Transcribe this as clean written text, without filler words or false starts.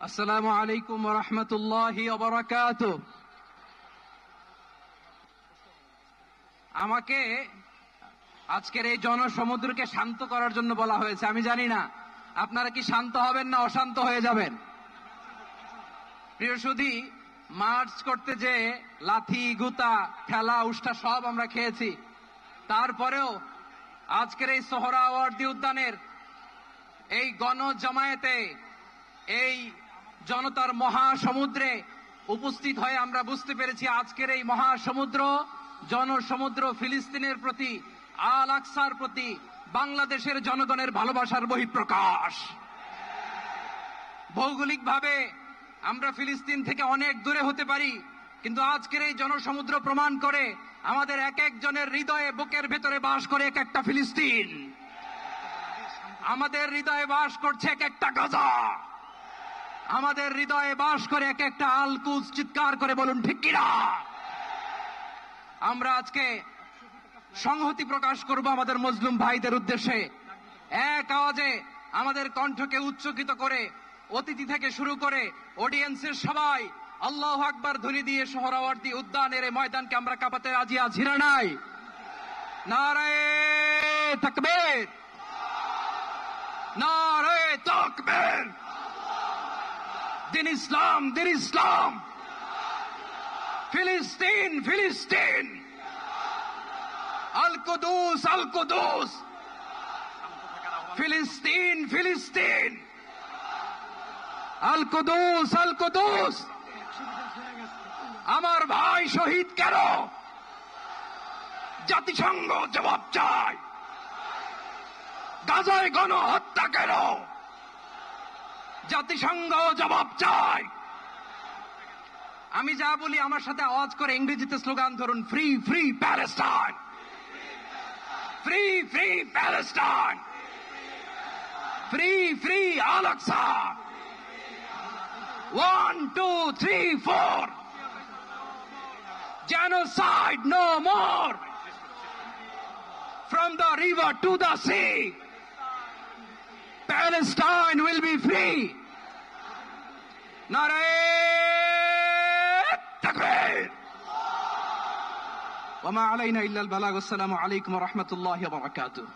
আসসালামু আলাইকুম ওয়া রাহমাতুল্লাহি ওয়া বারাকাতুহু। আমাকে আজকের এই জনসমুদ্রকে শান্ত করার জন্য বলা হয়েছে। আমি জানি না আপনারা কি শান্ত হবেন না অশান্ত হয়ে যাবেন। প্রিয় সুধী, মার্চ করতে যে লাথি গুতা ঠেলা উষ্টা সব আমরা খেয়েছি, তারপরেও আজকের এই সোহরাওয়ার্দী উদ্যানের এই গণজামায়াতে এই জনতার মহাসমুদ্রে উপস্থিত হয়ে আমরা বুঝতে পেরেছি আজকের এই মহাসমুদ্র জনসমুদ্র ফিলিস্তিনের প্রতি, আল আকসার প্রতি বাংলাদেশের জনগণের ভালোবাসার বহিঃপ্রকাশ। ভৌগোলিকভাবে আমরা ফিলিস্তিন থেকে অনেক দূরে হতে পারি, কিন্তু আজকের এই জনসমুদ্র প্রমাণ করে আমাদের এক একজনের হৃদয়ে বুকের ভেতরে বাস করে এক একটা ফিলিস্তিন। আমাদের হৃদয়ে বাস করছে এক একটা গাজা, আমাদের হৃদয়ে বাস করে এক একটা আল কুদস। চিৎকার করে বলুন ঠিক কিনা। আমরা আজকে সংহতি প্রকাশ করব আমাদের মজলুম ভাইদের উদ্দেশ্যে। এক আওয়াজে আমাদের কণ্ঠকে উচ্চকিত করে অতিথি থেকে শুরু করে অডিয়েন্সের সবাই আল্লাহু আকবার ধ্বনি দিয়ে সোহরাওয়ার্দী উদ্যানের এই ময়দানকে আমরা কাঁপাতে রাজি আছি না নাই? নারায়ে তাকবীর, নারায়ে তাকবীর। দিন ইসলাম, দিন ইসলাম। ফিলিস্তিন, ফিলিস্তিন। আল কুদুস, আল কুদুস। ফিলিস্তিন, ফিলিস্তিন। আল কুদুস, আল কুদুস। আমার ভাই শহীদ কেন? জাতিসংঘ জবাব চায়। গাজায় গণহত্যা কেন? জাতিসংঘ জবাব চায়। আমি যা বলি আমার সাথে আওয়াজ করে ইংরেজিতে স্লোগান ধরুন, free free Palestine, free free Palestine, free free Al Aqsa. 1 2 3 4, genocide no more. From the river to the sea, Palestine will be free. Naraye takbir. Wa ma alayna illa al balagh. Assalamu alaykum wa rahmatullahi wa barakatuh.